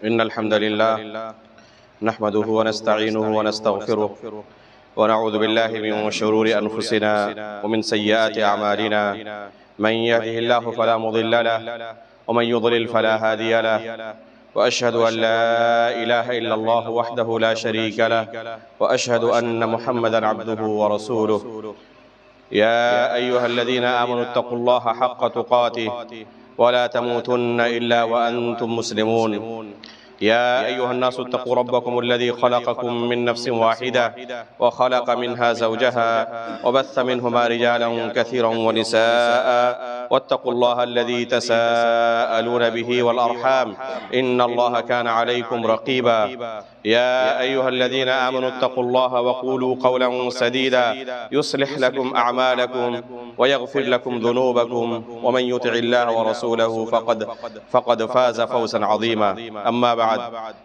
إن الحمد لله نحمده ونستعينه ونستغفره ونعوذ بالله من شرور أنفسنا ومن سيئات أعمالنا من يهده الله فلا مضل له ومن يضلل فلا هادي له وأشهد أن لا إله إلا الله وحده لا شريك له وأشهد أن محمدًا عبده ورسوله يا أيها الذين آمنوا اتقوا الله حق تقاته ولا تموتن إلا وأنتم مسلمون يا أيها الناس اتقوا ربكم الذي خلقكم من نفس واحدة وخلق منها زوجها وبث منهما رجالا كثيرا ونساء واتقوا الله الذي تساءلون به والأرحام إن الله كان عليكم رقيبا يا أيها الذين آمنوا اتقوا الله وقولوا قولا سديدا يصلح لكم أعمالكم ويغفر لكم ذنوبكم ومن يطع الله ورسوله فقد فاز فوزا عظيما أما بعد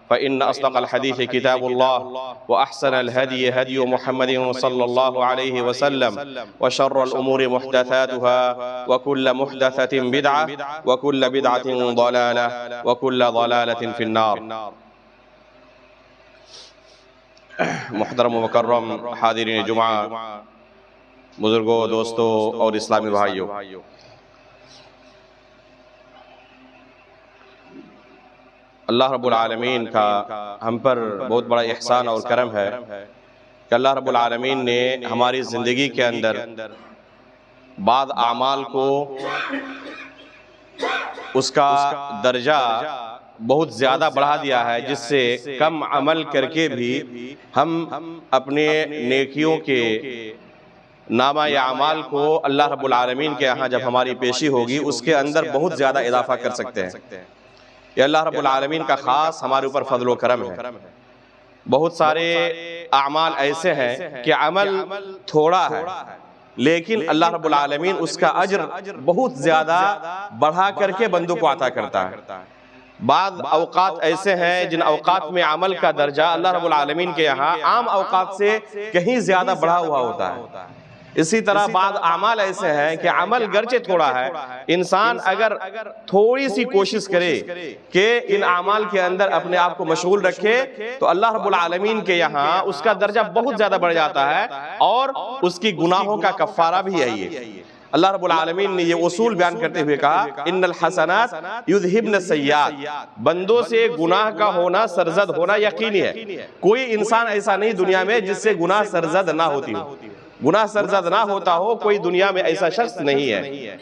فإن أصدق الحديث كتاب الله وأحسن الهدي هدي محمد صلى الله عليه وسلم وشر الأمور محدثاتها وكل محدثة بدعة وكل بدعة ضلالة وكل ضلالة في النار. محترم و مکرم حاضرین جمعہ، بزرگوں، دوستوں اور اسلامی بھائیوں، اللہ رب العالمین کا ہم پر بہت بڑا احسان اور کرم ہے کہ اللہ رب العالمین نے ہماری زندگی کے اندر بعض اعمال کو اس کا درجہ بہت زیادہ بڑھا دیا ہے، جس سے کم عمل کر کے بھی ہم اپنے نیکیوں کے نامہ یا اعمال کو اللہ رب العالمین کے یہاں جب ہماری پیشی ہوگی اس کے اندر بہت زیادہ اضافہ کر سکتے ہیں. یہ اللہ رب العالمین کا خاص ہمارے اوپر فضل و کرم ہے. بہت سارے اعمال ایسے ہیں کہ عمل تھوڑا ہے لیکن اللہ رب العالمین اس کا اجر بہت زیادہ بڑھا کر کے بندوں کو عطا کرتا ہے. بعض اوقات ایسے ہیں جن اوقات میں عمل کا درجہ اللہ رب العالمین کے یہاں عام اوقات سے کہیں زیادہ بڑھا ہوا ہوتا ہے. اسی طرح بعض اعمال ایسے ہیں کہ عمل گرچہ تھوڑا ہے، انسان اگر تھوڑی سی کوشش کرے کہ ان اعمال کے اندر اپنے آپ کو مشغول رکھے تو اللہ رب العالمین کے یہاں اس کا درجہ بہت زیادہ بڑھ جاتا ہے اور اس کی گناہوں کا کفارہ بھی یہی ہے. اللہ رب العالمین نے یہ اصول بیان کرتے ہوئے کہا ان الحسنات یذہبن السیئات، بندوں سے گناہ کا ہونا سرزد ہونا یقینی ہے. کوئی انسان ایسا نہیں دنیا میں جس سے گناہ سرزد نہ ہوتی ہو، گناہ سرزد نہ ہوتا ہو، کوئی دنیا میں ایسا شخص نہیں ہے.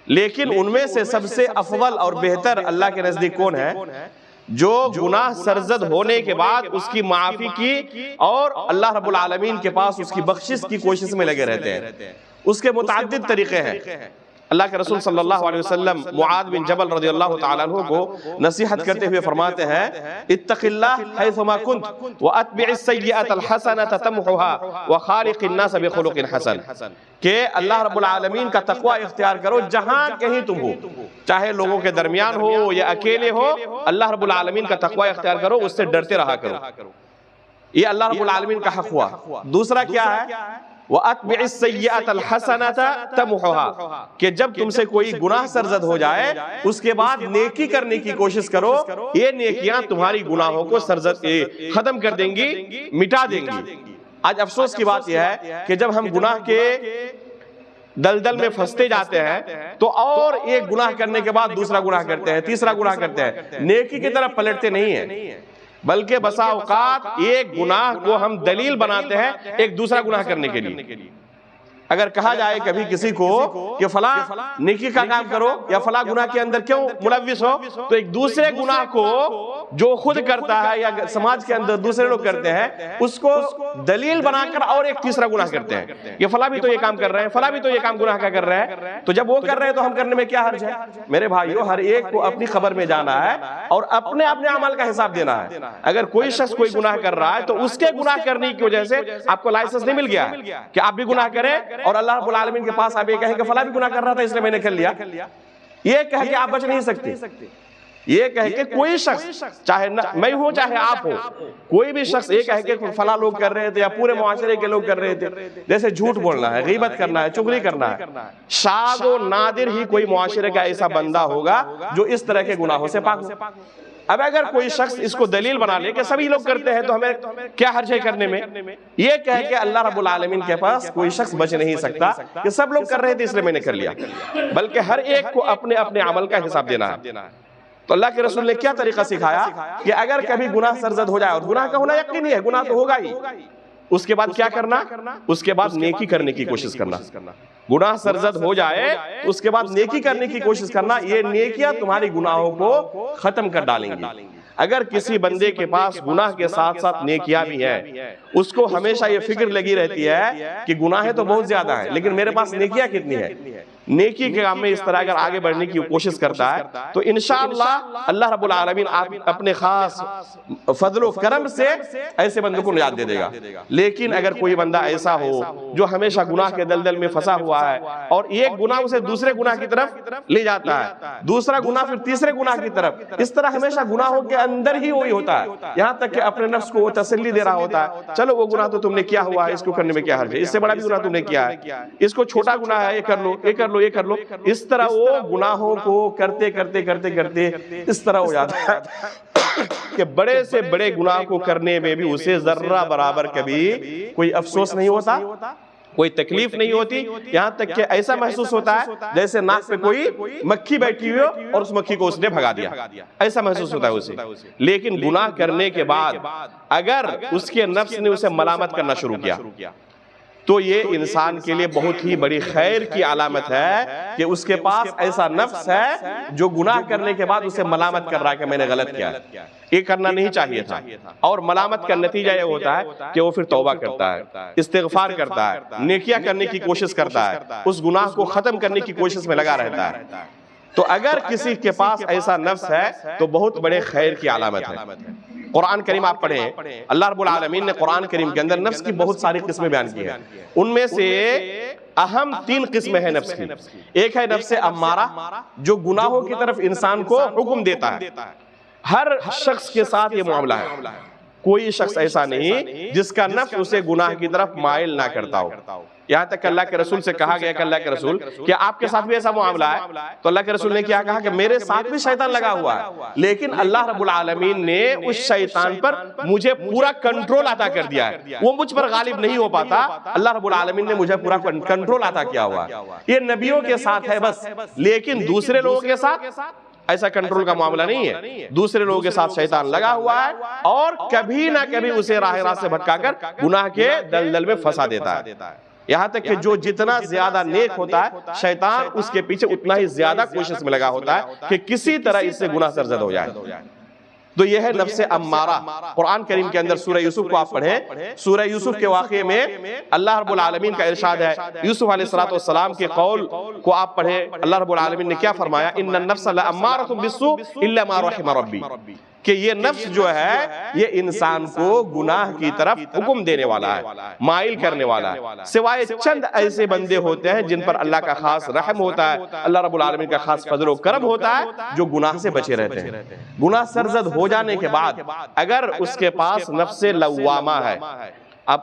لیکن ان میں سے سب سے افضل اور بہتر اللہ کے نزدیک کون ہے؟ جو گناہ سرزد ہونے کے بعد اس کی معافی کی اور اللہ رب العالمین کے پاس اس کی بخشش کی کوشش میں لگے رہتے ہیں. اس کے متعدد طریقے ہیں. اللہ کے رسول صلی اللہ علیہ وسلم معاذ بن جبل رضی اللہ تعالیٰ عنہ کو نصیحت کرتے ہوئے فرماتے ہیں اتق اللہ حیثما کنت واتبع السیئۃ الحسنۃ تمحها وخالق الناس بخلق حسن، کہ اللہ رب العالمین کا تقوی اختیار کرو جہاں کہیں تم ہو، چاہے لوگوں کے درمیان ہو یا اکیلے ہو، اللہ رب العالمین کا تقوی اختیار کرو، اس سے ڈرتے رہا کرو. یہ اللہ رب العالمین کا حق ہوا. دوسرا کیا ہے؟ وَأَتْبِعِ السَّيِّئَةَ الْحَسَنَةَ تَمْحُهَا، کہ جب تم سے کوئی گناہ سرزد ہو جائے اس کے بعد نیکی کرنے کی کوشش کرو، یہ نیکیاں تمہاری گناہوں کو سرزد ختم کر دیں گی، مٹا دیں گی. آج افسوس کی بات یہ ہے کہ جب ہم گناہ کے دلدل میں پھنستے جاتے ہیں تو اور ایک گناہ کرنے کے بعد دوسرا گناہ کرتے ہیں، تیسرا گناہ کرتے ہیں، نیکی کی طرف پلٹتے نہیں ہیں، بلکہ بسا اوقات ایک گناہ کو ہم دلیل بناتے ہیں ایک دوسرا گناہ کرنے کے لیے. اگر کہا جائے کبھی کسی کو کہ فلاں نیکی کا کام کرو یا فلاں گناہ کے اندر کیوں ملوث ہو، تو ایک دوسرے گناہ کو جو خود کرتا ہے یا سماج کے اندر دوسرے لوگ کرتے ہیں اس کو دلیل بنا کر اور ایک تیسرا گناہ کرتے ہیں. یہ فلاں بھی تو یہ کام کر رہے ہیں، فلاں بھی تو یہ کام گناہ کا کر رہے ہیں، تو جب وہ کر رہے ہیں تو ہم کرنے میں کیا حرج ہے؟ میرے بھائیو، ہر ایک کو اپنی خبر میں جانا ہے اور اپنے عمل کا حساب دینا ہے. اگر کوئی شخص کوئی گناہ کر رہا ہے تو اس کے گناہ کرنے کی وجہ سے آپ کو لائسنس نہیں مل گیا ہے کہ آپ بھی گناہ کریں اور اللہ رب العالمین کے پاس آپ یہ کہیں کہ فلاں بھی گناہ کر رہا تھا اس لیے میں نے کر لیا. یہ کہہ کے آپ بچ نہیں سکتے. یہ کہہ کے کوئی شخص، چاہے میں ہوں چاہے آپ ہو، کوئی بھی شخص یہ کہہ کے فلاں لوگ کر رہے تھے یا پورے معاشرے کے لوگ کر رہے تھے، جیسے جھوٹ بولنا ہے، غیبت کرنا ہے، چغلی کرنا ہے، شاذ و نادر ہی کوئی معاشرے کا ایسا بندہ ہوگا جو اس طرح کے گناہوں سے پاک ہو. اب اگر کوئی شخص اس کو دلیل بنا لے کہ سبھی لوگ کرتے ہیں تو ہمیں کیا حرج ہے کرنے میں، یہ کہہ کہ اللہ رب العالمین کے پاس کوئی شخص بچ نہیں سکتا کہ سب لوگ کر رہے تھے اس لیے میں نے کر لیا، بلکہ ہر ایک کو اپنے اپنے عمل کا حساب دینا ہے۔ تو اللہ کے رسول نے کیا طریقہ سکھایا کہ اگر کبھی گناہ سرزد ہو جائے، اور گناہ کا ہونا یقینی ہے، گناہ تو ہوگا ہی، اس کے بعد کیا کرنا؟ اس کے بعد نیکی کرنے کی کوشش کرنا۔ گناہ سرزد ہو جائے تو اس کے بعد نیکی کرنے کی کوشش کرنا، یہ نیکیاں تمہاری گناہوں کو ختم کر ڈالیں گی۔ اگر کسی بندے کے پاس گناہ کے ساتھ ساتھ نیکیاں بھی ہیں، اس کو ہمیشہ یہ فکر لگی رہتی ہے کہ گناہیں تو بہت زیادہ ہیں لیکن میرے پاس نیکیاں کتنی ہیں، نیکی کے کام میں اس طرح اگر آگے بڑھنے کی کوشش کرتا ہے تو انشاءاللہ اللہ رب العالمین اپنے خاص فضل و کرم سے ایسے بندوں کو نجات دے دے گا۔ لیکن اگر کوئی بندہ ایسا ہو جو ہمیشہ گناہ کے دلدل میں پھنسا ہوا ہے، اور ایک گناہ اسے دوسرے گناہ کی طرف لے جاتا ہے، دوسرا گناہ پھر تیسرے گناہ کی طرف، اس طرح ہمیشہ گناہوں کے اندر ہی وہی ہوتا ہے، یہاں تک کہ اپنے نفس کو وہ تسلی دے رہا ہوتا ہے، چلو وہ گناہ تو تم نے کیا ہوا ہے، اس کو کرنے میں کیا حرج ہے، اس سے بڑا بھی گناہ تم نے کیا ہے، اس کو چھوٹا گناہ ہے، یہ کر لو یہ کر لو یہ کر لو، اس طرح وہ گناہوں کو کرتے کرتے کرتے کرتے اس طرح ہو جاتا ہے کہ بڑے سے بڑے گناہ کو کرنے میں بھی اسے ذرہ برابر کبھی کوئی افسوس نہیں ہوتا، کوئی تکلیف نہیں ہوتی، یہاں تک کہ ایسا محسوس ہوتا ہے جیسے ناک پہ کوئی مکھی بیٹھی ہوئی ہو اور اس مکھی کو اس نے بھگا دیا، ایسا محسوس ہوتا ہے اسے۔ لیکن گناہ کرنے کے بعد اگر اس کے نفس نے اسے ملامت کرنا شروع کیا تو یہ انسان کے لیے بہت ہی بڑی خیر کی علامت ہے کہ اس کے پاس ایسا نفس ہے جو گناہ کرنے کے بعد اسے ملامت کر رہا ہے کہ میں نے غلط کیا ہے، یہ کرنا نہیں چاہیے تھا، اور ملامت کا نتیجہ یہ ہوتا ہے کہ وہ پھر توبہ کرتا ہے، استغفار کرتا ہے، نیکیاں کرنے کی کوشش کرتا ہے، اس گناہ کو ختم کرنے کی کوشش میں لگا رہتا ہے۔ تو اگر کسی کے پاس ایسا نفس ہے تو بہت بڑے خیر کی علامت ہے۔ قرآن کریم آپ پڑھیں، اللہ رب العالمین نے قرآن کریم کے اندر نفس کی بہت ساری قسمیں بیان کی ہیں، ان میں سے اہم 3 قسمیں ہیں نفس کی۔ ایک ہے نفس امارہ جو گناہوں کی طرف انسان کو حکم دیتا ہے، ہر شخص کے ساتھ یہ معاملہ ہے، کوئی شخص ایسا نہیں جس کا نفس اسے گناہ کی طرف مائل نہ کرتا ہو، یہاں تک کہ اللہ کے رسول سے کہا گیا کہ اللہ کے رسول کیا آپ کے ساتھ بھی ایسا معاملہ ہے؟ تو اللہ کے رسول نے کیا کہا کہ میرے ساتھ بھی شیطان لگا ہوا ہے، لیکن اللہ رب العالمین نے اس شیطان پر مجھے پورا کنٹرول عطا کر دیا ہے، وہ مجھ پر غالب نہیں ہو پاتا، اللہ رب العالمین نے مجھے پورا کنٹرول عطا کیا ہوا ہے۔ یہ نبیوں کے ساتھ ہے بس، لیکن دوسرے لوگوں کے ساتھ ایسا کنٹرول کا معاملہ نہیں ہے، دوسرے لوگوں کے ساتھ شیطان لگا ہوا ہے اور کبھی نہ کبھی اسے راہ راست سے بھٹکا کر گناہ کے دلدل میں پھنسا دیتا ہے، یہاں تک کہ جو جتنا زیادہ نیک ہوتا ہے شیطان اس کے پیچھے اتنا ہی زیادہ کوشش میں لگا ہوتا ہے کہ کسی طرح اس سے گناہ سرزد ہو جائے۔ تو یہ ہے نفس امارہ۔ قرآن کریم کے اندر سورہ یوسف کو آپ پڑھیں، سورہ یوسف کے واقعے میں اللہ رب العالمین کا ارشاد ہے، یوسف علیہ السلام کے قول کو آپ پڑھیں، اللہ رب العالمین نے کیا فرمایا، ان النفس لامارۃ بالسوء الا ما رحم ربی، کہ یہ نفس جو ہے یہ انسان کو گناہ کی طرف حکم دینے والا ہے، مائل کرنے والا ہے، سوائے چند ایسے بندے ہوتے ہیں جن پر اللہ کا خاص رحم ہوتا ہے، اللہ رب العالمین کا خاص فضل و کرم ہوتا ہے، جو گناہ سے بچے رہتے ہیں۔ گناہ سرزد ہو جانے کے بعد اگر اس کے پاس نفس لوامہ ہے، اب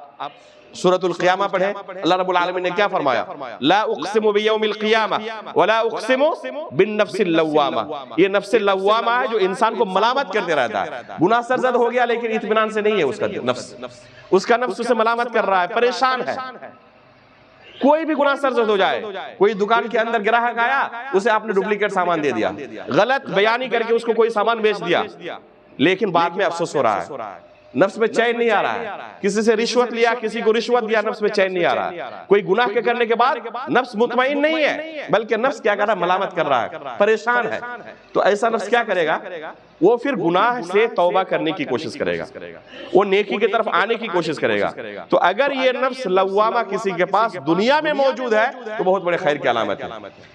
سورۃ القیامہ پڑھیں، اللہ رب العالمین نے کیا فرمایا، لا اقسم بیوم القیامہ ولا اقسم بالنفس اللوامہ، یہ نفس اللوامہ ہے جو انسان کو ملامت کرتے رہتا ہے، گناہ سرزد ہو گیا لیکن اطمینان سے نہیں ہے اس کا نفس، اس کا نفس اسے ملامت کر رہا ہے، پریشان ہے۔ کوئی بھی گناہ سرزد ہو جائے، کوئی دکان کے اندر گراہک آیا، اسے آپ نے ڈپلیکیٹ سامان دے دیا، غلط بیانی کر کے اس کو کوئی سامان بیچ دیا، لیکن بعد میں افسوس ہو رہا ہے، نفس میں چین نہیں آ رہا ہے، کسی سے رشوت لیا، کسی کو رشوت دیا، نفس میں چین نہیں آ رہا ہے، کوئی گناہ کے کرنے کے بعد نفس مطمئن نہیں ہے بلکہ نفس کیا کر رہا ہے، ملامت کر رہا ہے، پریشان ہے، تو ایسا نفس کیا کرے گا، وہ پھر گناہ سے توبہ کرنے کی کوشش کرے گا، وہ نیکی کی طرف آنے کی کوشش کرے گا۔ تو اگر یہ نفس لوامہ کسی کے پاس دنیا میں موجود ہے تو بہت بڑے خیر کی علامت ہے۔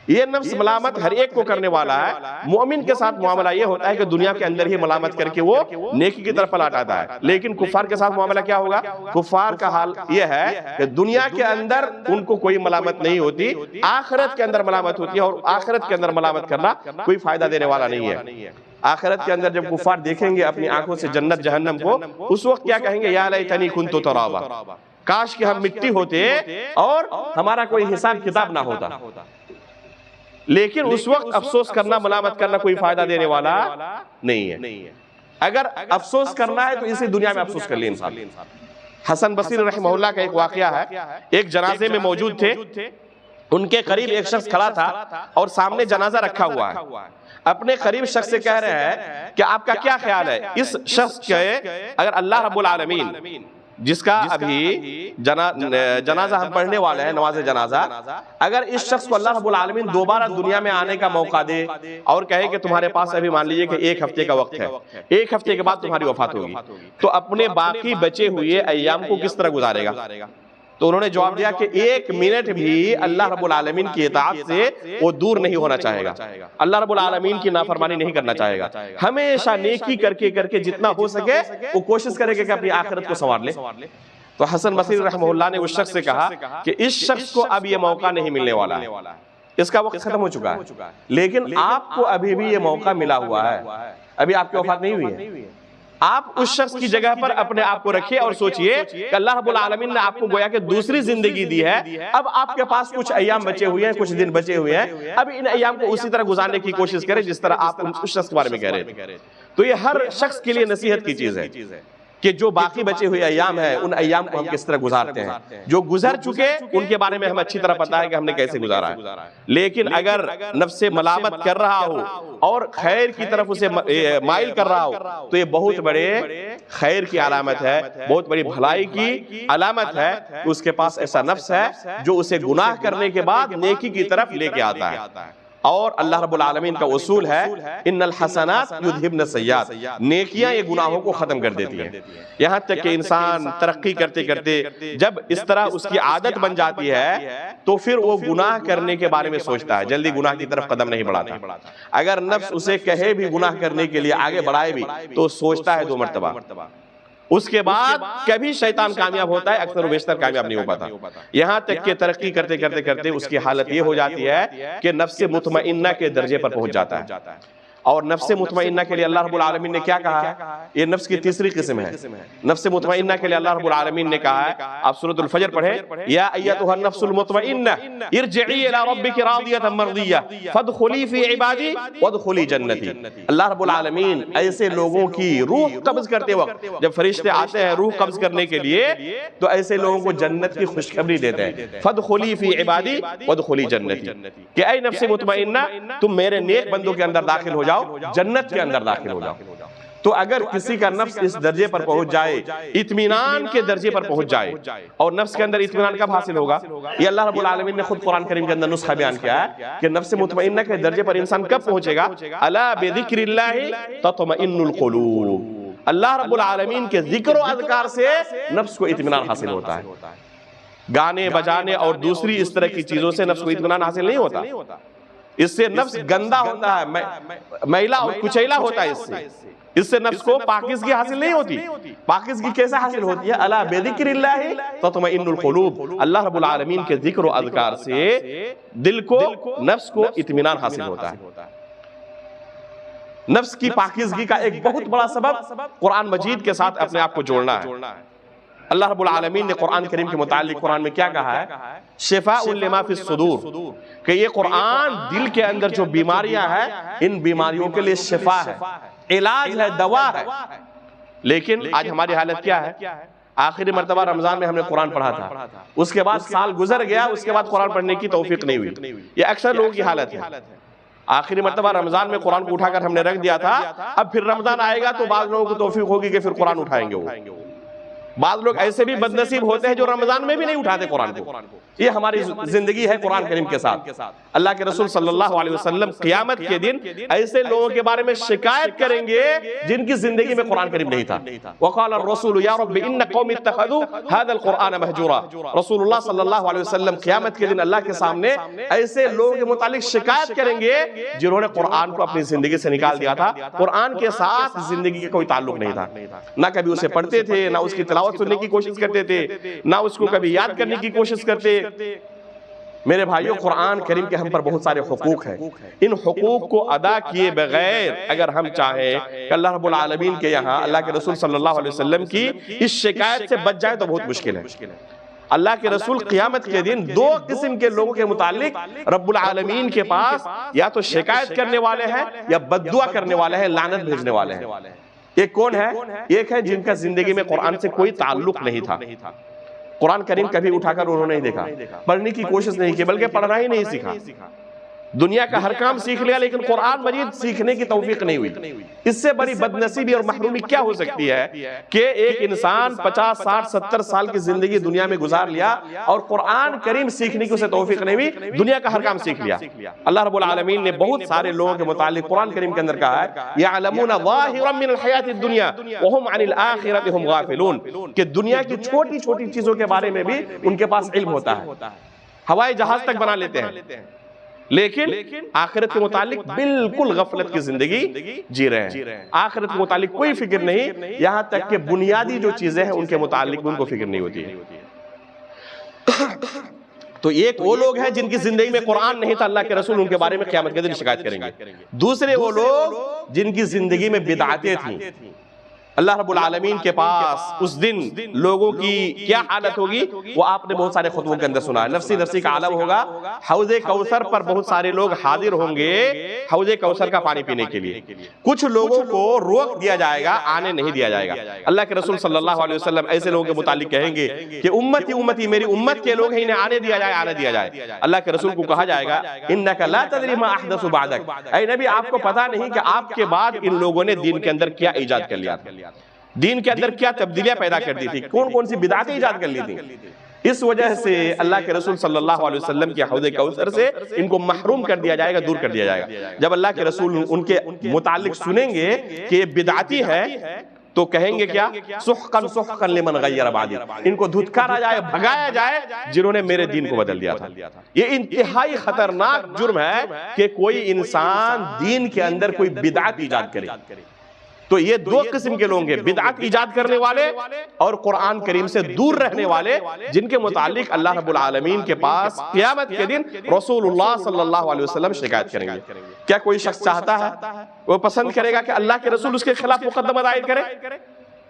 یہ نفس ملامت ہر ایک کو کرنے والا ہے، مومن کے ساتھ معاملہ یہ ہوتا ہے کہ دنیا کے اندر ہی ملامت کر کے وہ نیکی کی طرف پلٹ آتا ہے، لیکن کفار کے ساتھ معاملہ کیا ہوگا، کفار کا حال یہ ہے کہ دنیا کے اندر ان کو کوئی ملامت نہیں ہوتی، آخرت کے اندر ملامت ہوتی ہے، اور آخرت کے اندر ملامت کرنا کوئی فائدہ دینے والا نہیں ہے۔ آخرت کے اندر جب کفار دیکھیں گے اپنی آنکھوں سے جنت جہنم کو، اس وقت کیا کہیں گے، یا لیتنی کنت ترابا، کاش کہ ہم مٹی ہوتے اور ہمارا کوئی حساب کتاب نہ ہوتا۔ لیکن اس وقت افسوس کرنا، ملامت کرنا کوئی فائدہ دینے والا نہیں ہے۔ اگر افسوس کرنا ہے تو اسی دنیا میں افسوس کر لے انسان۔ حسن بصری رحمہ اللہ کا ایک واقعہ ہے، ایک جنازے میں موجود تھے، ان کے قریب ایک شخص کھڑا تھا اور سامنے جنازہ رکھا ہوا ہے، اپنے قریب شخص سے کہہ رہے ہیں کہ آپ کا کیا خیال ہے اس شخص کے اگر اللہ رب العالمین جس کا ابھی جنازہ ہم پڑھنے والے ہیں، نماز جنازہ، اگر اس شخص کو اللہ رب العالمین دوبارہ دنیا میں آنے کا موقع دے اور کہے کہ تمہارے پاس ابھی مان لیجئے کہ 1 ہفتے کا وقت ہے، 1 ہفتے کے بعد تمہاری وفات ہوگی، تو اپنے باقی بچے ہوئے ایام کو کس طرح گزارے گا؟ تو انہوں نے جواب دیا کہ 1 منٹ بھی اللہ رب العالمین کی اطاعت سے وہ دور نہیں ہونا چاہے گا، اللہ رب العالمین کی نافرمانی نہیں کرنا چاہے گا، ہمیشہ نیکی کر کے جتنا ہو سکے وہ کوشش کرے کہ اپنی آخرت کو سنوار لے۔ تو حسن بصری رحمہ اللہ نے اس شخص سے کہا کہ اس شخص کو اب یہ موقع نہیں ملنے والا ہے، اس کا وقت ختم ہو چکا ہے، لیکن آپ کو ابھی بھی یہ موقع ملا ہوا ہے، ابھی آپ کی وفات نہیں ہوئی ہے۔ آپ اس شخص کی جگہ پر اپنے آپ کو رکھیے اور سوچئے کہ اللہ رب العالمین نے آپ کو گویا کہ دوسری زندگی دی ہے، اب آپ کے پاس کچھ ایام بچے ہوئے ہیں، کچھ دن بچے ہوئے ہیں، اب ان ایام کو اسی طرح گزارنے کی کوشش کریں جس طرح آپ اس شخص کے بارے میں کہہ رہے تھے۔ تو یہ ہر شخص کے لیے نصیحت کی چیز ہے کہ جو باقی بچے ہوئے ایام ہیں ان ایام کو ہم کس طرح گزارتے ہیں، جو گزر چکے ان کے بارے میں ہمیں اچھی طرح پتا ہے کہ ہم نے کیسے گزارا ہے، لیکن اگر نفس ملامت کر رہا ہو اور خیر کی طرف اسے مائل کر رہا ہو تو یہ بہت بڑے خیر کی علامت ہے، بہت بڑی بھلائی کی علامت ہے کہ اس کے پاس ایسا نفس ہے جو اسے گناہ کرنے کے بعد نیکی کی طرف لے کے آتا ہے۔ اور اللہ رب العالمین کا اصول ہے ان الحسنات یذہبن السیئات، نیکیاں یہ گناہوں کو ختم کر دیتی ہیں، یہاں تک کہ انسان ترقی کرتے کرتے جب اس طرح اس کی عادت بن جاتی ہے تو پھر وہ گناہ کرنے کے بارے میں سوچتا ہے، جلدی گناہ کی طرف قدم نہیں بڑھاتا۔ اگر نفس اسے کہے بھی گناہ کرنے کے لیے آگے بڑھائے بھی تو سوچتا ہے 2 مرتبہ، اس کے بعد کبھی شیطان کامیاب ہوتا ہے، اکثر و بیشتر کامیاب نہیں ہو پاتا، یہاں تک کہ ترقی کرتے کرتے اس کی حالت یہ ہو جاتی ہے کہ نفس مطمئنہ کے درجے پر پہنچ جاتا ہے۔ اور نفس مطمئنہ کے لیے اللہ رب العالمین نے کیا کہا ہے؟ یہ نفس کی تیسری قسم ہے۔ نفس مطمئنہ کے لیے اللہ رب العالمین نے کہا ہے، آپ سورۃ الفجر پڑھیں، یا ایتھا النفس المطمئنہ ارجعی الی ربک راضیۃ مرضیہ فادخلی فی عبادی وادخلی جنتی۔ اللہ رب العالمین ایسے لوگوں کی روح قبض کرتے وقت جب فرشتے آتے ہیں روح قبض کرنے کے لیے تو ایسے لوگوں کو جنت کی خوشخبری دیتے ہیں، فادخلی فی عبادی وادخلی جنتی، کہ اے نفس مطمئنہ تم میرے نیک بندوں کے اندر داخل ہو جاؤ، جنت کے اندر داخل ہو جاؤ۔ تو اگر کسی کا نفس اس درجے پر پہنچ جائے، اطمینان کے درجے پر پہنچ جائے، اور نفس کے اندر اطمینان کب حاصل ہوگا؟ یہ اللہ رب العالمین نے خود قرآن کریم کے اندر نسخہ بیان کیا ہے کہ نفس مطمئنہ کے درجے پر انسان کب پہنچے گا؟ الا بذکر اللہ تطمئن القلوب، اللہ رب العالمین کے ذکر و اذکار سے نفس کو اطمینان حاصل ہوتا ہے، گانے بجانے اور دوسری اس طرح کی چیزوں سے نفس کو اطمینان حاصل نہیں ہوتا، اس سے نفس گندا ہوتا ہے، میلا اور کچیلا ہوتا ہے، اس سے نفس کو پاکیزگی حاصل نہیں ہوتی۔ پاکیزگی کیسے حاصل ہوتی ہے؟ الا بذکر اللہ تطمئن القلوب، اللہ رب العالمین کے ذکر و اذکار سے دل کو نفس کو اطمینان حاصل ہوتا ہے۔ نفس کی پاکیزگی کا ایک بہت بڑا سبب قرآن مجید کے ساتھ اپنے آپ کو جوڑنا ہے۔ اللہ رب العالمین نے قرآن کریم کے متعلق قرآن میں کیا کہا ہے؟ شفاء لما فی الصدور، کہ یہ قرآن دل کے اندر جو بیماریاں ہیں ان بیماریوں کے لیے شفا ہے، علاج ہے، دوا ہے۔ لیکن آج ہماری حالت کیا ہے؟ آخری مرتبہ رمضان میں ہم نے قرآن پڑھا تھا، اس کے بعد سال گزر گیا، اس کے بعد قرآن پڑھنے کی توفیق نہیں ہوئی، یہ اکثر لوگوں کی حالت ہے۔ آخری مرتبہ رمضان میں قرآن کو اٹھا کر ہم نے رکھ دیا تھا، اب پھر رمضان آئے گا تو بعض لوگوں کو توفیق ہوگی کہ پھر قرآن اٹھائیں گے وہ۔ بعض لوگ ایسے بھی بدنصیب ہوتے ہیں جو رمضان میں بھی نہیں اٹھاتے قرآن کو۔ یہ ہماری زندگی ہے قرآن کریم کے ساتھ۔ اللہ کے رسول صلی اللہ علیہ وسلم قیامت کے دن ایسے لوگوں کے بارے میں شکایت کریں گے جن کی زندگی میں قرآن کریم نہیں تھا۔ وقال الرسول یا رب ان قوم اتخذوا هذا القرآن مہجورا، رسول اللہ صلی اللہ علیہ وسلم قیامت کے دن اللہ کے سامنے ایسے لوگوں کے متعلق شکایت کریں گے جنہوں نے قرآن کو اپنی زندگی سے نکال دیا تھا، قرآن کے ساتھ زندگی کا کوئی تعلق نہیں تھا، نہ کبھی اسے پڑھتے تھے، نہ اس کی تلاوت سننے کی کوشش کرتے تھے، نہ اس کو کبھی یاد کرنے کی کوشش کرتے۔ میرے بھائیوں، قرآن کریم کے ہم پر بہت سارے حقوق ہیں، ان حقوق کو ادا کیے بغیر اگر ہم چاہیں کہ اللہ رب العالمین کے یہاں اللہ کے رسول صلی اللہ علیہ وسلم کی اس شکایت سے بچ جائے تو بہت مشکل ہے۔ اللہ کے رسول قیامت کے دن 2 قسم کے لوگوں کے متعلق رب العالمین کے پاس یا تو شکایت کرنے والے ہیں یا بد دعا کرنے والے ہیں، لعنت بھیجنے والے ہیں۔ ایک کون ہے؟ ایک ہے جن کا زندگی میں قرآن سے کوئی تعلق نہیں تھا، قرآن کریم کبھی اٹھا کر انہوں نے نہیں دیکھا، پڑھنے کی کوشش نہیں کی، بلکہ پڑھنا ہی نہیں سیکھا، دنیا کا ہر کام سیکھ لیا لیکن قرآن مجید سیکھنے کی توفیق نہیں ہوئی۔ اس سے بڑی بدنصیبی اور محرومی کیا ہو سکتی ہے کہ ایک انسان 50 60 70 سال کی زندگی دنیا میں گزار لیا اور قرآن کریم سیکھنے کی اسے توفیق نہیں ہوئی، دنیا کا ہر کام سیکھ لیا۔ اللہ رب العالمین نے بہت سارے لوگوں کے متعلق قرآن کریم کے اندر کہا ہے یعلمون ظاہرا من الحیات الدنیا وهم عن الآخرۃ هم غافلون، کہ دنیا کی چھوٹی چھوٹی چیزوں کے بارے میں بھی ان کے پاس علم ہوتا ہے، ہوائی جہاز تک بنا لیتے ہیں، لیکن آخرت کے متعلق بالکل غفلت کی زندگی جی رہے ہیں، آخرت کے متعلق کوئی فکر نہیں، یہاں تک کہ بنیادی جو چیزیں ہیں ان کے متعلق ان کو فکر نہیں ہوتی ہے۔ تو ایک وہ لوگ ہیں جن کی زندگی میں قرآن نہیں تھا، اللہ کے رسول ان کے بارے میں قیامت کے دن شکایت کریں گے۔ دوسرے وہ لوگ جن کی زندگی میں بدعتیں تھیں، اللہ رب العالمین کے پاس اس دن لوگوں کی کیا حالت ہوگی وہ آپ نے بہت سارے خطبوں کے اندر سنا ہے۔ نفسی نفسی کا عالم ہوگا، حوض کوثر پر بہت سارے لوگ حاضر ہوں گے حوض کوثر کا پانی پینے کے لیے، کچھ لوگوں کو روک دیا جائے گا، آنے نہیں دیا جائے گا۔ اللہ کے رسول صلی اللہ علیہ وسلم ایسے لوگوں کے متعلق کہیں گے کہ امتی امتی، میری امت کے لوگ ہیں، انہیں آنے دیا جائے، آنے دیا جائے۔ اللہ کے رسول کو کہا جائے گا انک لا تدری ما احدث بعدک، اے نبی آپ کو پتا نہیں کہ آپ کے بعد ان لوگوں نے دین کے اندر کیا ایجاد کر لیا، دین کے اندر کیا تبدیلیاں پیدا کر دی تھی، کون کون سی بدعتیں ایجاد کر لی تھی۔ اس وجہ سے اللہ کے رسول صلی اللہ علیہ وسلم کے حوض کوثر سے ان کو محروم کر دیا جائے گا، دور کر دیا جائے گا۔ جب اللہ کے رسول ان کے متعلق سنیں گے کہ یہ بدعتی ہے تو کہیں گے کیا؟ سحقا سحقا لمن غیر بعدی، ان کو دھتکارا جائے، بھگایا جائے جنہوں نے میرے دین کو بدل دیا تھا۔ یہ انتہائی خطرناک جرم ہے کہ کوئی انسان دین کے اندر کوئی بدعت ایجاد کرے۔ تو یہ دو قسم کے لوگ ہیں، بدعت ایجاد کرنے والے اور قرآن کریم سے دور رہنے والے، جن کے متعلق اللہ رب العالمین کے پاس قیامت کے دن رسول اللہ صلی اللہ علیہ وسلم شکایت کریں گے۔ کیا کوئی شخص چاہتا ہے، وہ پسند کرے گا کہ اللہ کے رسول اس کے خلاف مقدمہ دائر کرے؟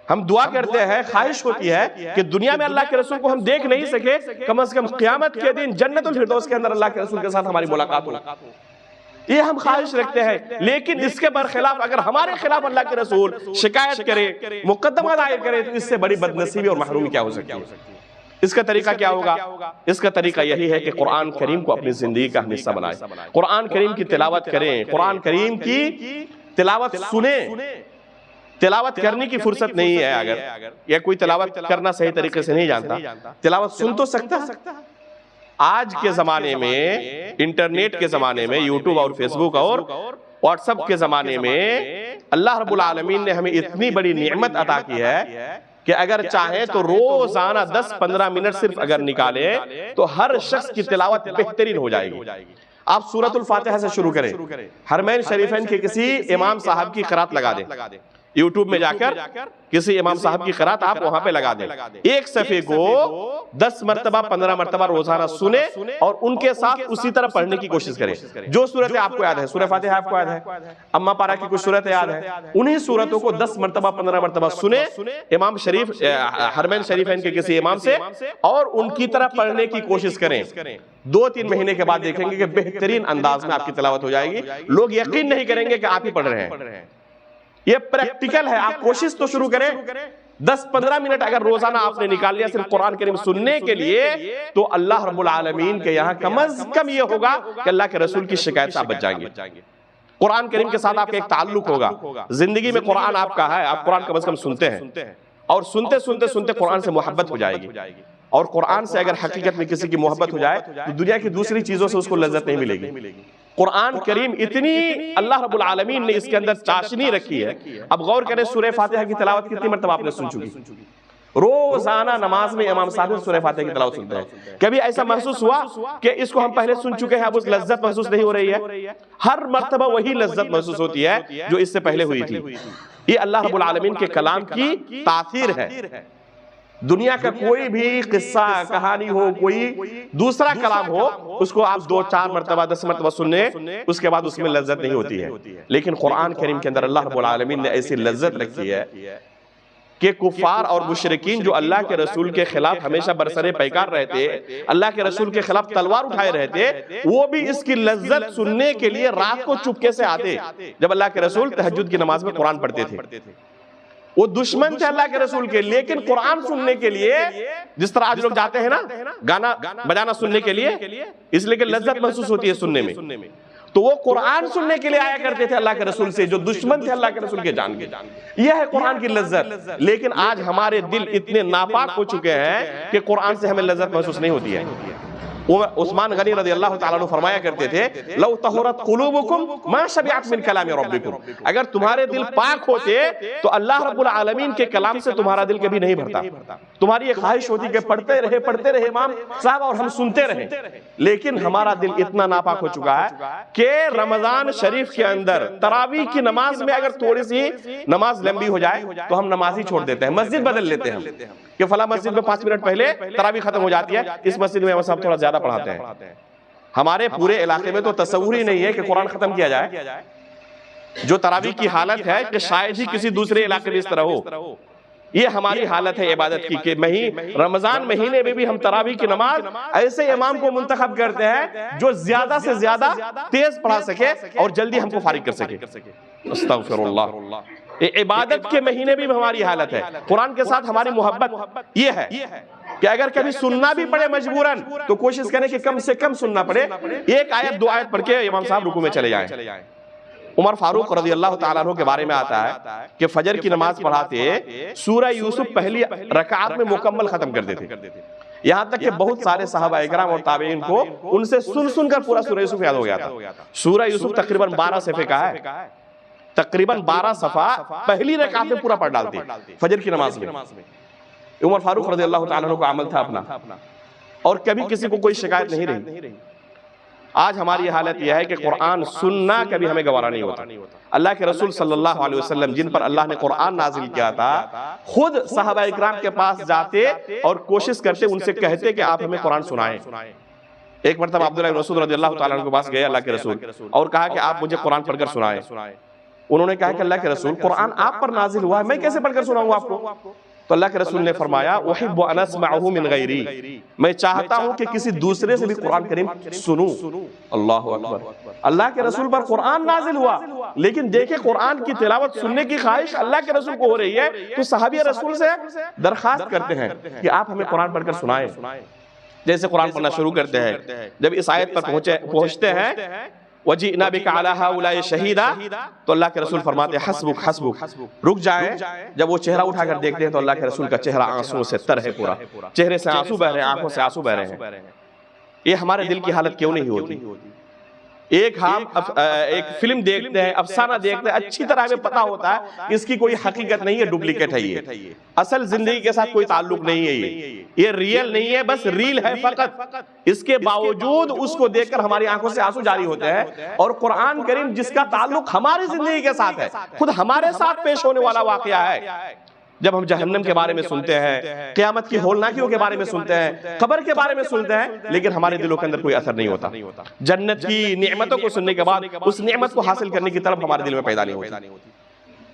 ہم دعا کرتے ہیں، خواہش ہوتی ہے کہ دنیا میں اللہ کے رسول کو ہم دیکھ نہیں سکے، کم از کم قیامت کے دن جنت الفردوس کے اندر اللہ کے رسول کے ساتھ ہماری ملاقات ہو، یہ ہم خواہش رکھتے ہیں۔ لیکن اس کے برخلاف اگر ہمارے خلاف اللہ کے رسول شکایت کرے، مقدمہ دائر کرے، تو اس سے بڑی بدنصیبی اور محرومی کیا ہو سکتی ہے؟ اس کا طریقہ کیا ہوگا؟ اس کا طریقہ یہی ہے کہ قرآن کریم کو اپنی زندگی کا حصہ بنائیں، قرآن کریم کی تلاوت کریں، قرآن کریم کی تلاوت سنیں۔ تلاوت کرنے کی فرصت نہیں ہے اگر یا کوئی تلاوت کرنا صحیح طریقے سے نہیں جانتا، تلاوت سن تو سکتا ہے۔ آج کے زمانے میں، انٹرنیٹ کے زمانے میں، یوٹیوب اور فیس بک اور واٹس ایپ کے زمانے میں اللہ رب العالمین نے ہمیں اتنی بڑی نعمت عطا کی ہے کہ اگر چاہیں تو روزانہ 10-15 منٹ صرف اگر نکالیں تو ہر شخص کی تلاوت بہترین ہو جائے گی۔ آپ سورۃ الفاتحہ سے شروع کریں، حرمین شریفین کے کسی امام صاحب کی قرات لگا دیں، یوٹیوب میں جا کر کسی امام صاحب کی قرات آپ وہاں پہ لگا دیں، ایک صفحے کو 10 مرتبہ 15 مرتبہ روزانہ سنیں اور ان کے ساتھ اسی طرح پڑھنے کی کوشش کریں۔ جو سورتیں آپ کو یاد ہے، سورہ فاتحہ آپ کو یاد ہے، اما پارا کی کچھ سورتیں یاد ہے، انہی سورتوں کو 10 مرتبہ 15 مرتبہ سنیں امام شریف حرمین شریفین کے کسی امام سے، اور ان کی طرح پڑھنے کی کوشش کریں۔ 2-3 مہینے کے بعد دیکھیں گے کہ بہترین انداز میں آپ کی تلاوت ہو جائے گی، لوگ یقین نہیں کریں گے کہ آپ ہی پڑھ رہے ہیں۔ یہ پریکٹیکل ہے، آپ کوشش تو شروع کریں۔ 10-15 منٹ اگر روزانہ آپ نے نکال لیا صرف قرآن کریم سننے کے لیے، تو اللہ رب العالمین کے یہاں کم از کم یہ ہوگا کہ اللہ کے رسول کی شکایت سے آپ بچ جائیں گے۔ قرآن کریم کے ساتھ آپ کا ایک تعلق ہوگا، زندگی میں قرآن آپ کا ہے، آپ قرآن کم از کم سنتے ہیں، اور سنتے سنتے سنتے قرآن سے محبت ہو جائے گی۔ اور قرآن سے اگر حقیقت میں کسی کی محبت ہو جائے تو دنیا کی دوسری چیزوں سے اس کو لذت نہیں ملے گی۔ قرآن کریم اتنی اللہ رب العالمین نے اس کے اندر چاشنی رکھی ہے۔ اب غور کریں، سورہ فاتحہ کی تلاوت کتنی مرتبہ آپ نے سن چکی؟ روزانہ نماز میں امام صاحب سورہ فاتحہ کی تلاوت سنتے ہیں۔ کبھی ایسا محسوس ہوا کہ اس کو ہم پہلے سن چکے ہیں، اب اس لذت محسوس نہیں ہو رہی ہے؟ ہر مرتبہ وہی لذت محسوس ہوتی ہے جو اس سے پہلے ہوئی تھی۔ یہ اللہ رب العالمین کے کلام کی تاثیر ہے۔ دنیا کا کوئی بھی قصہ کہانی ہو، کوئی دوسرا کلام ہو، اس کو آپ 2-4 مرتبہ 10 مرتبہ سننے، اس کے بعد اس میں لذت نہیں ہوتی ہے۔ لیکن قرآن کریم کے اندر اللہ رب العالمین نے ایسی لذت رکھی ہے کہ کفار اور مشرکین جو اللہ کے رسول کے خلاف ہمیشہ برسر پیکار رہتے، اللہ کے رسول کے خلاف تلوار اٹھائے رہتے، وہ بھی اس کی لذت سننے کے لیے رات کو چپکے سے آتے جب اللہ کے رسول تہجد کی نماز میں قرآن پڑھتے تھے۔ وہ دشمن تھے اللہ کے رسول کے، لیکن قرآن سننے کے لیے جس طرح آج لوگ جاتے ہیں نا گانا بجانا سننے کے لیے، اس لیے کہ لذت محسوس ہوتی ہے سننے میں، تو وہ قرآن سننے کے لیے آیا کرتے تھے اللہ کے رسول سے، جو دشمن تھے اللہ کے رسول کے جان کے۔ یہ ہے قرآن کی لذت، لیکن آج ہمارے دل اتنے ناپاک ہو چکے ہیں کہ قرآن سے ہمیں لذت محسوس نہیں ہوتی ہے۔ عثمان غنی رضی اللہ تعالیٰ عنہ فرمایا کرتے تھے لو طہرت قلوبکم ما شبعت من کلام ربکم، اگر تمہارے دل پاک ہوتے تو اللہ رب العالمین کے کلام سے تمہارا دل کبھی نہیں بھرتا، تمہاری یہ خواہش ہوتی کہ پڑھتے رہے امام صاحب اور ہم سنتے رہیں، لیکن ہمارا دل اتنا ناپاک ہو چکا ہے کہ رمضان شریف کے اندر تراویح کی نماز میں اگر تھوڑی سی نماز لمبی ہو جائے تو ہم نماز ہی چھوڑ دیتے ہیں، مسجد بدل لیتے ہیں کہ فلاں مسجد میں 5 منٹ پہلے تراویح ختم ہو جاتی ہے، اس مسجد میں ہم سب تھوڑا زیادہ پڑھاتے ہیں۔ ہمارے پورے علاقے میں تو تصور ہی نہیں ہے کہ قرآن ختم کیا جائے، جو تراویح کی حالت ہے کہ شاید ہی کسی دوسرے علاقے میں اس طرح ہو۔ یہ ہماری حالت ہے عبادت کی کہ رمضان مہینے میں بھی ہم تراویح کی نماز ایسے امام کو منتخب کرتے ہیں جو زیادہ سے زیادہ تیز پڑھا سکے اور جلدی ہم کو فارغ کر سکے۔ استغفر اللہ۔ عبادت کے مہینے بھی ہماری حالت ہے، قرآن کے ساتھ ہماری محبت یہ ہے کہ اگر کبھی سننا بھی پڑے مجبوراً تو کوشش کریں کہ کم سے کم سننا پڑے، 1 آیت 2 آیت پڑھ کے امام صاحب رکوع میں چلے جائیں۔ عمر فاروق رضی اللہ تعالیٰ عنہ کے بارے میں آتا ہے کہ فجر کی نماز پڑھاتے سورہ یوسف پہلی رکعت میں مکمل ختم کر دیتے، یہاں تک کہ بہت سارے صحابہ اکرام اور تابعین کو ان سے سن کر پورا سورہ یوسف یاد ہو گیا تھا۔ سورہ یوسف تقریباً 12 صفحے کا ہے، تقریباً 12 صفحہ پہلی رکعت میں پورا پڑھ ڈالتے فجر کی نماز میں۔ عمر فاروق رضی اللہ تعالیٰ عنہ کو عمل تھا اپنا، اور کبھی کسی کو کوئی شکایت نہیں رہی۔ آج ہماری حالت یہ ہے کہ قرآن سننا کبھی ہمیں گوارا نہیں ہوتا۔ اللہ کے رسول صلی اللہ علیہ وسلم جن پر اللہ نے قرآن نازل کیا تھا، خود صحابہ اکرام کے پاس جاتے اور کوشش کرتے، ان سے کہتے کہ آپ ہمیں قرآن سنائیں۔ ایک مرتبہ عبداللہ بن مسعود رضی اللہ تعالیٰ عنہ کے پاس گئے اللہ کے رسول اور کہا کہ آپ مجھے قرآن پڑھ کر سنائیں۔ انہوں نے کہا کہ اللہ کے رسول قرآن آپ پر نازل ہوا ہے، میں کیسے پڑھ کر سناؤں گا آپ کو؟ تو اللہ کے رسول نے فرمایا احب ان اسمعہ من غیری، میں چاہتا ہوں کہ کسی دوسرے سے بھی قرآن کریم سنوں۔ اللہ اکبر، اللہ کے رسول پر قرآن نازل ہوا، لیکن دیکھیں قرآن کی تلاوت سننے کی خواہش اللہ کے رسول کو ہو رہی ہے تو صحابی رسول سے درخواست کرتے ہیں کہ آپ ہمیں قرآن پڑھ کر سنائیں۔ جیسے قرآن پڑھنا شروع کرتے ہیں، جب اس آیت پر پہنچتے ہیں وَجِئْنَا بِكَ عَلَىٰ هَؤُلَاءِ شَهِيدًا، تو اللہ کے رسول فرماتے ہیں حسبک حسبک، رک جائیں۔ جب وہ چہرہ اٹھا کر دیکھتے ہیں تو اللہ کے رسول کا چہرہ آنسوں سے تر ہے، پورا چہرے سے آنسو بہ رہے ہیں، آنکھوں سے آنسو بہ رہے ہیں۔ یہ ہمارے دل کی حالت کیوں نہیں ہوتی؟ ایک فلم دیکھتے ہیں، افسانہ دیکھتے ہیں، اچھی طرح ہمیں پتا ہوتا ہے کہ اس کی کوئی حقیقت نہیں ہے، ڈپلیکیٹ ہے، یہ اصل زندگی کے ساتھ کوئی تعلق نہیں ہے، یہ ریئل نہیں ہے، بس ریل ہے فقط۔ اس کے باوجود اس کو دیکھ کر ہماری آنکھوں سے آنسو جاری ہوتے ہیں، اور قرآن کریم جس کا تعلق ہماری زندگی کے ساتھ ہے، خود ہمارے ساتھ پیش ہونے والا واقعہ ہے۔ جب ہم جہنم کے بارے میں سنتے ہیں، قیامت کی ہولناکیوں کے بارے میں سنتے ہیں، قبر کے بارے میں سنتے ہیں، لیکن ہمارے دلوں کے اندر کوئی اثر نہیں ہوتا۔ جنت کی نعمتوں کو سننے کے بعد اس نعمت کو حاصل کرنے کی طرف ہمارے دل میں پیدا نہیں ہوتی۔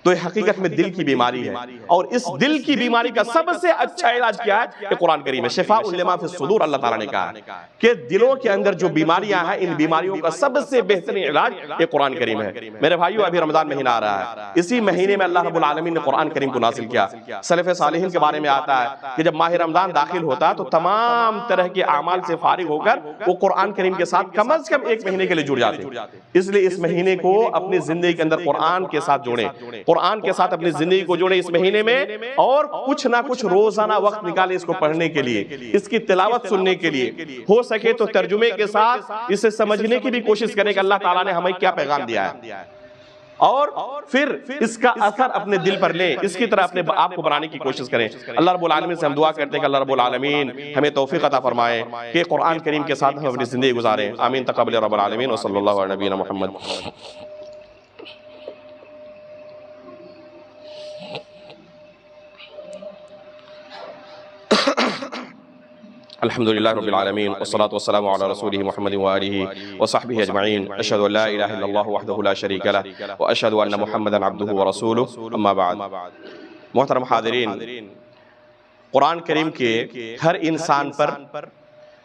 تو یہ حقیقت میں دل کی بیماری ہے، اور اس دل کی بیماری کا سب سے اچھا علاج کیا ہے؟ یہ قرآن کریم ہے۔ شفاء لما فی الصدور، اللہ تعالیٰ نے کہا کہ دلوں کے اندر جو بیماریاں ہیں، ان بیماریوں کا سب سے بہترین علاج یہ قرآن کریم ہے۔ میرے بھائیو، ابھی رمضان مہینہ آ رہا ہے، اسی مہینے میں اللہ رب العالمین نے قرآن کریم کو نازل کیا۔ سلف صالحین کے بارے میں آتا ہے کہ جب ماہ رمضان داخل ہوتا تو تمام طرح کے اعمال سے فارغ ہو کر وہ قرآن کریم کے ساتھ کم از کم 1 مہینے کے لیے جڑ جاتے۔ اس لیے اس مہینے کو اپنی زندگی کے اندر قرآن کے ساتھ جوڑیں، قرآن کے ساتھ اپنی زندگی کو جوڑیں اس مہینے میں، اور کچھ نہ کچھ روزانہ وقت نکالیں اس کو پڑھنے کے لیے، اس کی تلاوت سننے کے لیے، ہو سکے تو ترجمے کے ساتھ اسے سمجھنے کی بھی کوشش کریں کہ اللہ تعالیٰ نے ہمیں کیا پیغام دیا ہے، اور پھر اس کا اثر اپنے دل پر لیں، اس کی طرح اپنے آپ کو بنانے کی کوشش کریں۔ اللہ رب العالمین سے ہم دعا کرتے ہیں کہ اللہ رب العالمین ہمیں توفیق عطا فرمائے کہ قرآن کریم کے ساتھ ہم اپنی زندگی گزاریں۔ آمین تقبل رب العالمین، وصلی اللہ علی نبینا محمد۔ الحمدللہ رب العالمین، والصلاة والسلام علی رسولہ محمد وآلہ وصحبہ اجمعین۔ اشہد ان لا الہ الا اللہ وحدہ لا شریک لہ، واشہد ان محمدا عبدہ ورسولہ، اما بعد۔ محترم حاضرین، قرآن کریم کے ہر انسان پر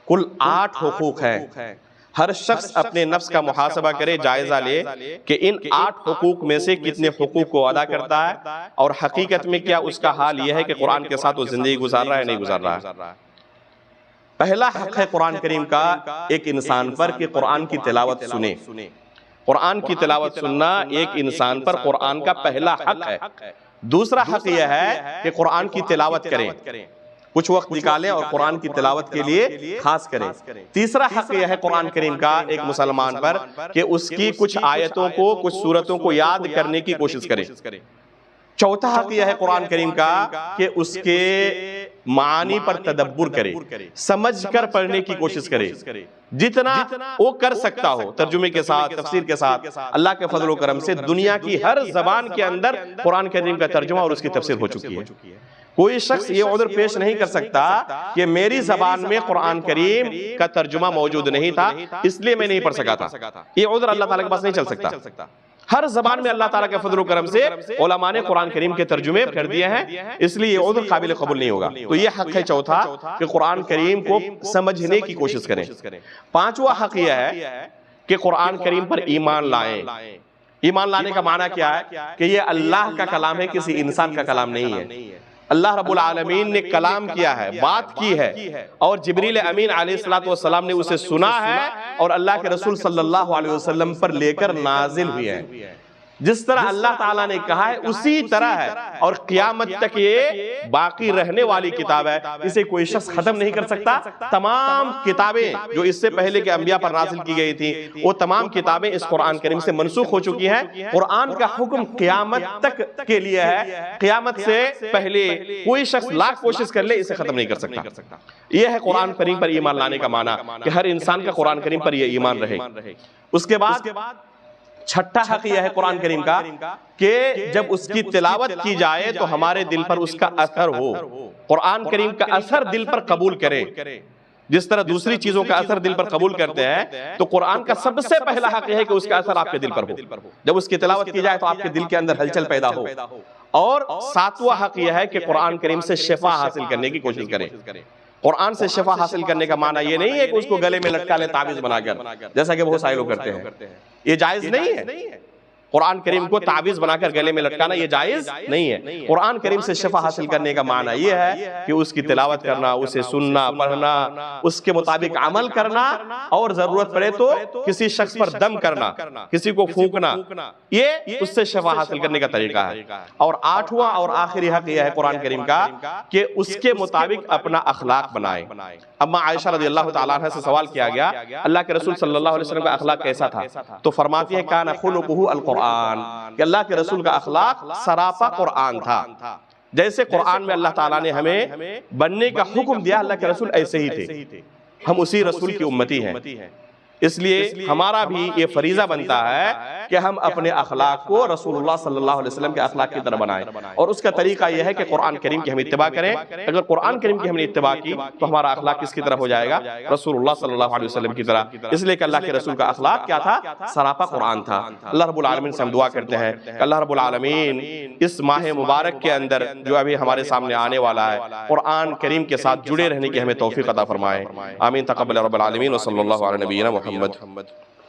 کل 8 حقوق ہیں۔ ہر شخص اپنے نفس کا محاسبہ کرے، جائزہ لے کہ ان 8 حقوق میں سے کتنے حقوق کو ادا کرتا ہے، اور حقیقت میں کیا اس کا حال یہ ہے کہ قرآن کے ساتھ وہ زندگی گزار رہا ہے نہیں گزار رہا ہے۔ پہلا حق ہے قرآن کریم کا ایک انسان پر کہ قرآن کی تلاوت سنے۔ قرآن کی تلاوت سننا ایک انسان پر قرآن کا پہلا حق ہے۔ دوسرا حق یہ ہے کہ قرآن کی تلاوت کریں، کچھ وقت نکالیں اور قرآن کی تلاوت کے لیے خاص کریں۔ تیسرا حق یہ ہے قرآن کریم کا ایک مسلمان پر کہ اس کی کچھ آیتوں کو، کچھ سورتوں کو یاد کرنے کی کوشش کرے۔ چوتھا حق یہ ہے قرآن کریم کا کہ اس کے معانی پر تدبر کرے، سمجھ کر پڑھنے کی کوشش کرے، جتنا وہ کر سکتا ہو ترجمے کے ساتھ، تفسیر کے ساتھ۔ اللہ کے فضل و کرم سے دنیا کی ہر زبان کے اندر قرآن کریم کا ترجمہ اور اس کی تفسیر ہو چکی ہے۔ کوئی شخص یہ عذر پیش نہیں کر سکتا کہ میری زبان میں قرآن کریم کا ترجمہ موجود نہیں تھا اس لیے میں نہیں پڑھ سکا تھا، یہ عذر اللہ تعالیٰ کے پاس نہیں چل سکتا۔ ہر زبان میں اللہ تعالیٰ کے فضل و کرم سے علماء نے قرآن کریم کے ترجمے کر دیے ہیں، اس لیے یہ عذر قابل قبول نہیں ہوگا۔ تو یہ حق ہے چوتھا کہ قرآن کریم کو سمجھنے کی کوشش کریں۔ پانچواں حق یہ ہے کہ قرآن کریم پر ایمان لائیں۔ ایمان لانے کا معنی کیا ہے کہ یہ اللہ کا کلام ہے، کسی انسان کا کلام نہیں ہے۔ اللہ رب العالمین نے کلام کیا ہے، بات کی ہے، اور جبریل امین علیہ السلام نے اسے سنا ہے اور اللہ کے رسول صلی اللہ علیہ وسلم پر لے کر نازل ہوئی ہے۔ جس طرح اللہ تعالیٰ نے کہا ہے اسی طرح ہے، اور قیامت تک یہ باقی رہنے والی کتاب ہے، اسے کوئی شخص ختم نہیں کر سکتا۔ تمام کتابیں جو اس سے پہلے کے انبیاء پر نازل کی گئی تھی وہ تمام کتابیں اس قرآن کریم سے منسوخ ہو چکی ہیں۔ قرآن کا حکم قیامت تک کے لیے ہے، قیامت سے پہلے کوئی شخص لاکھ کوشش کر لے اسے ختم نہیں کر سکتا۔ یہ ہے قرآن کریم پر ایمان لانے کا معنی کہ ہر انسان کا قرآن کریم پر یہ ایمان رہے۔ اس کے بعد چھٹا حق یہ ہے قرآن کریم کا کہ جب اس کی تلاوت کی جائے تو ہمارے دل پر اس کا اثر ہو۔ قرآن کریم کا اثر دل پر قبول کرے، جس طرح دوسری چیزوں کا اثر دل پر قبول کرتے ہیں، تو قرآن کا سب سے پہلا حق یہ ہے کہ اس کا اثر آپ کے دل پر ہو۔ جب اس کی تلاوت کی جائے تو آپ کے دل کے اندر ہلچل پیدا ہو۔ اور ساتواں حق یہ ہے کہ قرآن کریم سے شفا حاصل کرنے کی کوشش کریں۔ قرآن سے شفا حاصل کرنے کا معنی یہ نہیں ہے کہ اس کو گلے میں لٹکا لیں تعویذ بنا کر، جیسا کہ بہت سارے لوگ کرتے ہیں، یہ جائز نہیں ہے۔ قرآن کریم کو تعویذ بنا کر گلے میں لٹکانا یہ جائز نہیں ہے۔ قرآن کریم سے شفا حاصل کرنے کا معنی یہ ہے کہ اس کی تلاوت کرنا، اسے سننا، پڑھنا، اس کے مطابق عمل کرنا، اور ضرورت پڑے تو کسی شخص پر دم کرنا، کسی کو پھونکنا، یہ اس سے شفا حاصل کرنے کا طریقہ ہے۔ اور آٹھواں اور آخری حق یہ ہے قرآن کریم کا کہ اس کے مطابق اپنا اخلاق بنائے۔ اما عائشہ رضی اللہ تعالیٰ عنہ سے سوال کیا گیا اللہ کے رسول صلی اللہ علیہ وسلم کا اخلاق کیسا تھا، تو فرماتی ہے کان خلقہ القرآن، کہ اللہ کے رسول کا اخلاق سراپا قرآن تھا۔ جیسے قرآن میں اللہ تعالیٰ نے ہمیں بننے کا حکم دیا، اللہ کے رسول ایسے ہی تھے، ہم اسی رسول کی امتی ہیں۔ اس لیے ہمارا بھی یہ فریضہ بنتا ہے کہ ہم اپنے اخلاق کو رسول اللہ صلی اللہ علیہ وسلم کے اخلاق کی طرح بنائیں، اور اس کا طریقہ یہ ہے کہ قرآن کریم کی ہم اتباع کریں۔ اگر قرآن کریم کی ہم نے اتباع کی تو ہمارا اخلاق کس کی طرح ہو جائے گا؟ رسول اللہ صلی اللہ علیہ وسلم کی طرح، اس لیے کہ اللہ کے رسول کا اخلاق کیا تھا؟ سراپا قرآن تھا۔ اللہ رب العالمین سے ہم دعا کرتے ہیں کہ اللہ رب العالمین اس ماہ مبارک کے اندر جو ابھی ہمارے سامنے آنے والا ہے، قرآن کریم کے ساتھ جڑے رہنے کی ہمیں توفیق عطا فرمائے۔ آمین، تقبل رب العالمین، وصلی اللہ علی نبینا محمد۔